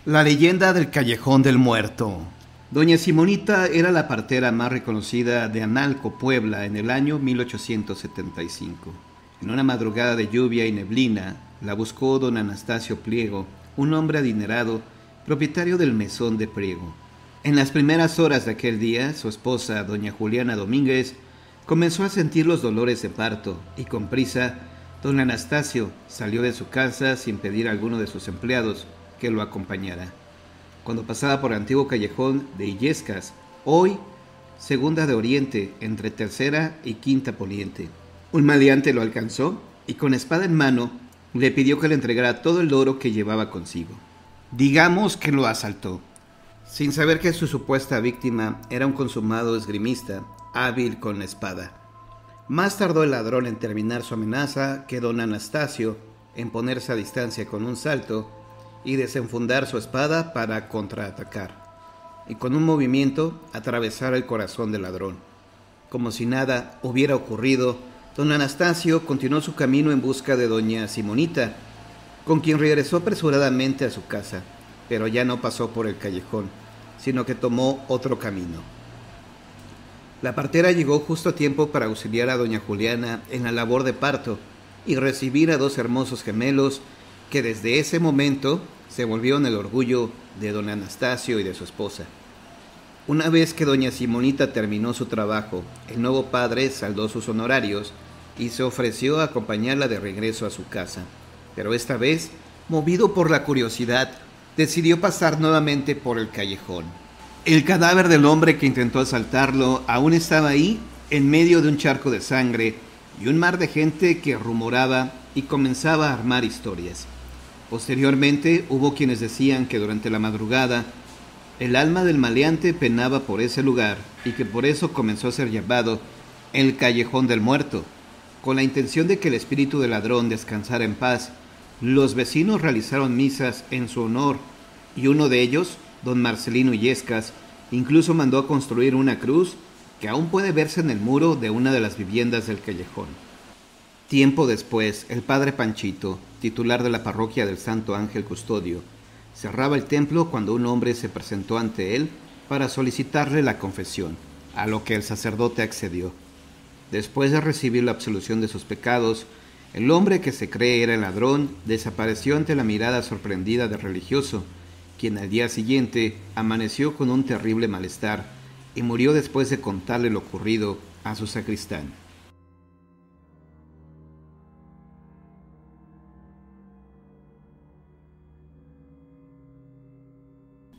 La leyenda del Callejón del Muerto. Doña Simonita era la partera más reconocida de Analco, Puebla, en el año 1875. En una madrugada de lluvia y neblina, la buscó don Anastasio Pliego, un hombre adinerado, propietario del mesón de Priego. En las primeras horas de aquel día, su esposa, doña Juliana Domínguez, comenzó a sentir los dolores de parto y con prisa, don Anastasio salió de su casa sin pedir a alguno de sus empleados que lo acompañara. Cuando pasaba por el antiguo callejón de Illescas, hoy Segunda de Oriente, entre Tercera y Quinta Poniente, un maleante lo alcanzó y con espada en mano le pidió que le entregara todo el oro que llevaba consigo. Digamos que lo asaltó, sin saber que su supuesta víctima era un consumado esgrimista, hábil con la espada. Más tardó el ladrón en terminar su amenaza que don Anastasio en ponerse a distancia con un salto y desenfundar su espada para contraatacar, y con un movimiento atravesar el corazón del ladrón. Como si nada hubiera ocurrido, don Anastasio continuó su camino en busca de doña Simonita, con quien regresó apresuradamente a su casa, pero ya no pasó por el callejón, sino que tomó otro camino. La partera llegó justo a tiempo para auxiliar a doña Juliana en la labor de parto y recibir a dos hermosos gemelos que desde ese momento se volvieron el orgullo de don Anastasio y de su esposa. Una vez que doña Simonita terminó su trabajo, el nuevo padre saldó sus honorarios y se ofreció a acompañarla de regreso a su casa. Pero esta vez, movido por la curiosidad, decidió pasar nuevamente por el callejón. El cadáver del hombre que intentó asaltarlo aún estaba ahí, en medio de un charco de sangre y un mar de gente que rumoraba y comenzaba a armar historias. Posteriormente hubo quienes decían que durante la madrugada el alma del maleante penaba por ese lugar y que por eso comenzó a ser llamado el Callejón del Muerto. Con la intención de que el espíritu del ladrón descansara en paz, los vecinos realizaron misas en su honor y uno de ellos, don Marcelino Illescas, incluso mandó a construir una cruz que aún puede verse en el muro de una de las viviendas del callejón. Tiempo después, el padre Panchito, titular de la parroquia del Santo Ángel Custodio, cerraba el templo cuando un hombre se presentó ante él para solicitarle la confesión, a lo que el sacerdote accedió. Después de recibir la absolución de sus pecados, el hombre que se cree era el ladrón desapareció ante la mirada sorprendida del religioso, quien al día siguiente amaneció con un terrible malestar y murió después de contarle lo ocurrido a su sacristán.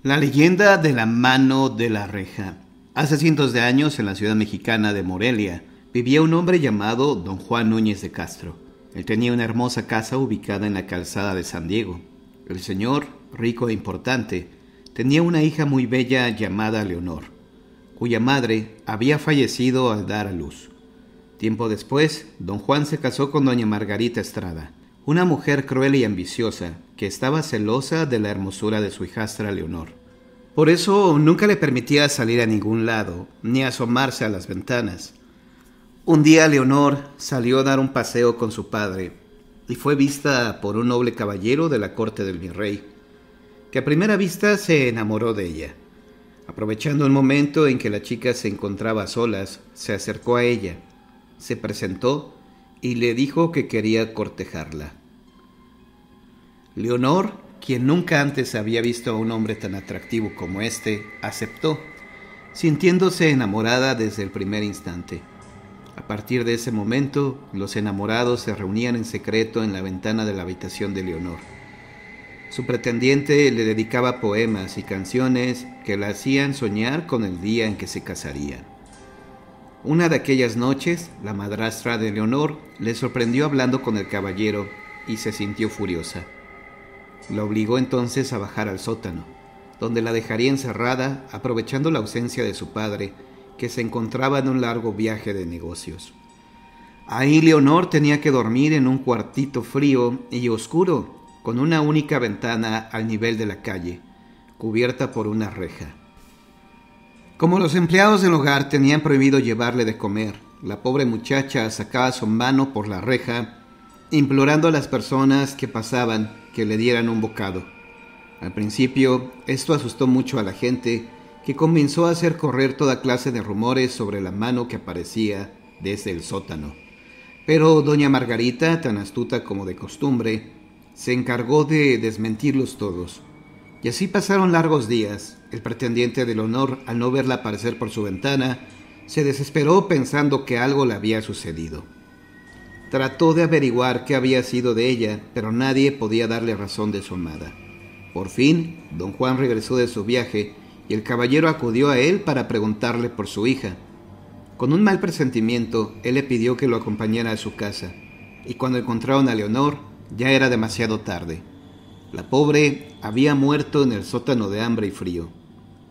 La leyenda de la mano de la reja. Hace cientos de años, en la ciudad mexicana de Morelia, vivía un hombre llamado don Juan Núñez de Castro. Él tenía una hermosa casa ubicada en la calzada de San Diego. El señor, rico e importante, tenía una hija muy bella llamada Leonor, cuya madre había fallecido al dar a luz. Tiempo después, don Juan se casó con doña Margarita Estrada, una mujer cruel y ambiciosa que estaba celosa de la hermosura de su hijastra Leonor. Por eso nunca le permitía salir a ningún lado, ni asomarse a las ventanas. Un día Leonor salió a dar un paseo con su padre y fue vista por un noble caballero de la corte del virrey, que a primera vista se enamoró de ella. Aprovechando un momento en que la chica se encontraba a solas, se acercó a ella, se presentó y le dijo que quería cortejarla. Leonor, quien nunca antes había visto a un hombre tan atractivo como este, aceptó, sintiéndose enamorada desde el primer instante. A partir de ese momento, los enamorados se reunían en secreto en la ventana de la habitación de Leonor. Su pretendiente le dedicaba poemas y canciones que la hacían soñar con el día en que se casarían. Una de aquellas noches, la madrastra de Leonor le sorprendió hablando con el caballero y se sintió furiosa. La obligó entonces a bajar al sótano, donde la dejaría encerrada, aprovechando la ausencia de su padre, que se encontraba en un largo viaje de negocios. Ahí Leonor tenía que dormir en un cuartito frío y oscuro, con una única ventana al nivel de la calle, cubierta por una reja. Como los empleados del hogar tenían prohibido llevarle de comer, la pobre muchacha sacaba su mano por la reja, implorando a las personas que pasaban que le dieran un bocado. Al principio, esto asustó mucho a la gente, que comenzó a hacer correr toda clase de rumores sobre la mano que aparecía desde el sótano. Pero doña Margarita, tan astuta como de costumbre, se encargó de desmentirlos todos. Y así pasaron largos días. El pretendiente de Leonor, al no verla aparecer por su ventana, se desesperó pensando que algo le había sucedido. Trató de averiguar qué había sido de ella, pero nadie podía darle razón de su amada. Por fin, don Juan regresó de su viaje y el caballero acudió a él para preguntarle por su hija. Con un mal presentimiento, él le pidió que lo acompañara a su casa, y cuando encontraron a Leonor, ya era demasiado tarde. La pobre había muerto en el sótano de hambre y frío.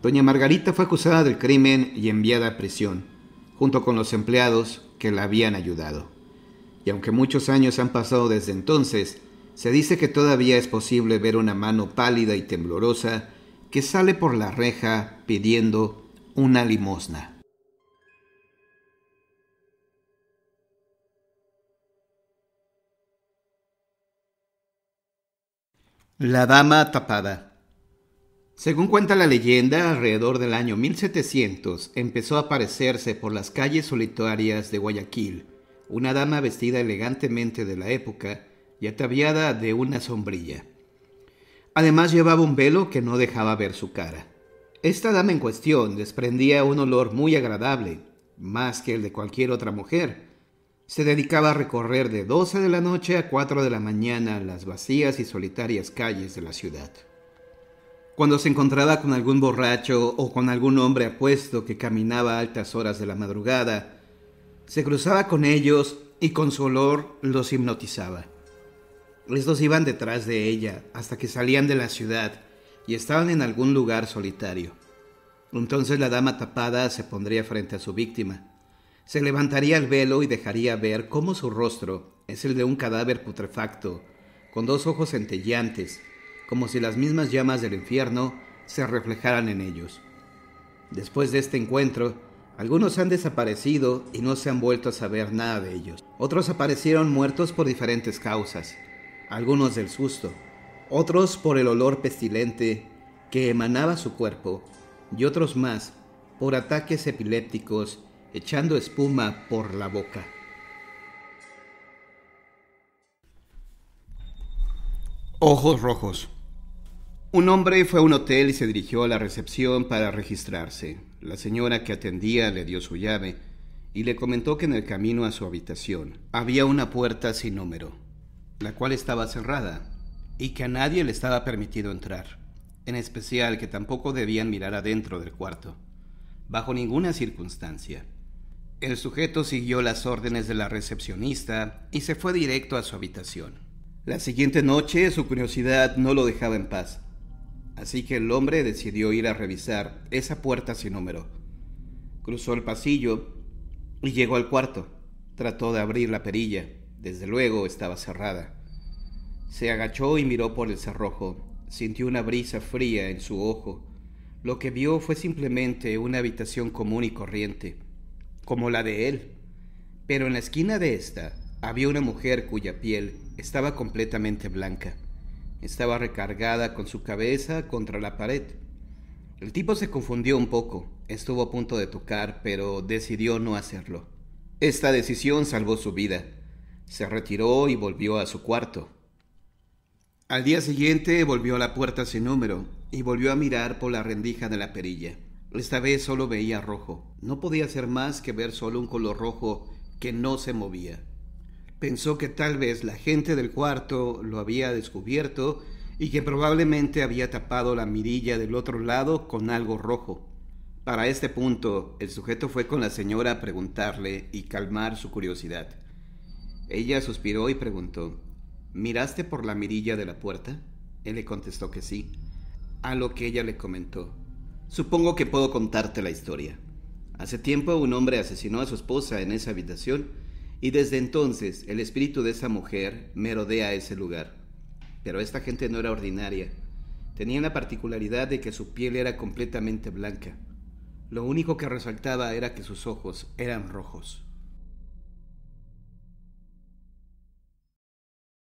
Doña Margarita fue acusada del crimen y enviada a prisión, junto con los empleados que la habían ayudado. Y aunque muchos años han pasado desde entonces, se dice que todavía es posible ver una mano pálida y temblorosa que sale por la reja pidiendo una limosna. La dama tapada. Según cuenta la leyenda, alrededor del año 1700 empezó a aparecerse por las calles solitarias de Guayaquil una dama vestida elegantemente de la época y ataviada de una sombrilla. Además llevaba un velo que no dejaba ver su cara. Esta dama en cuestión desprendía un olor muy agradable, más que el de cualquier otra mujer. Se dedicaba a recorrer de 12 de la noche a 4 de la mañana las vacías y solitarias calles de la ciudad. Cuando se encontraba con algún borracho o con algún hombre apuesto que caminaba a altas horas de la madrugada, se cruzaba con ellos y con su olor los hipnotizaba. Estos iban detrás de ella hasta que salían de la ciudad y estaban en algún lugar solitario. Entonces la dama tapada se pondría frente a su víctima. Se levantaría el velo y dejaría ver cómo su rostro es el de un cadáver putrefacto, con 2 ojos centelleantes, como si las mismas llamas del infierno se reflejaran en ellos. Después de este encuentro, algunos han desaparecido y no se han vuelto a saber nada de ellos. Otros aparecieron muertos por diferentes causas, algunos del susto, otros por el olor pestilente que emanaba su cuerpo, y otros más por ataques epilépticos echando espuma por la boca. Ojos rojos. Un hombre fue a un hotel y se dirigió a la recepción para registrarse. La señora que atendía le dio su llave y le comentó que en el camino a su habitación había una puerta sin número, la cual estaba cerrada y que a nadie le estaba permitido entrar, en especial que tampoco debían mirar adentro del cuarto, bajo ninguna circunstancia. El sujeto siguió las órdenes de la recepcionista y se fue directo a su habitación. La siguiente noche su curiosidad no lo dejaba en paz, así que el hombre decidió ir a revisar esa puerta sin número. Cruzó el pasillo y llegó al cuarto. Trató de abrir la perilla. Desde luego estaba cerrada. Se agachó y miró por el cerrojo. Sintió una brisa fría en su ojo. Lo que vio fue simplemente una habitación común y corriente, como la de él. Pero en la esquina de esta había una mujer cuya piel estaba completamente blanca. Estaba recargada con su cabeza contra la pared. El tipo se confundió un poco. Estuvo a punto de tocar, pero decidió no hacerlo. Esta decisión salvó su vida. Se retiró y volvió a su cuarto. Al día siguiente volvió a la puerta sin número y volvió a mirar por la rendija de la perilla. Esta vez solo veía rojo. No podía hacer más que ver solo un color rojo que no se movía. Pensó que tal vez la gente del cuarto lo había descubierto y que probablemente había tapado la mirilla del otro lado con algo rojo. Para este punto, el sujeto fue con la señora a preguntarle y calmar su curiosidad. Ella suspiró y preguntó: ¿miraste por la mirilla de la puerta? Él le contestó que sí, a lo que ella le comentó: supongo que puedo contarte la historia. Hace tiempo un hombre asesinó a su esposa en esa habitación y desde entonces el espíritu de esa mujer merodea ese lugar. Pero esta gente no era ordinaria. Tenía la particularidad de que su piel era completamente blanca. Lo único que resaltaba era que sus ojos eran rojos.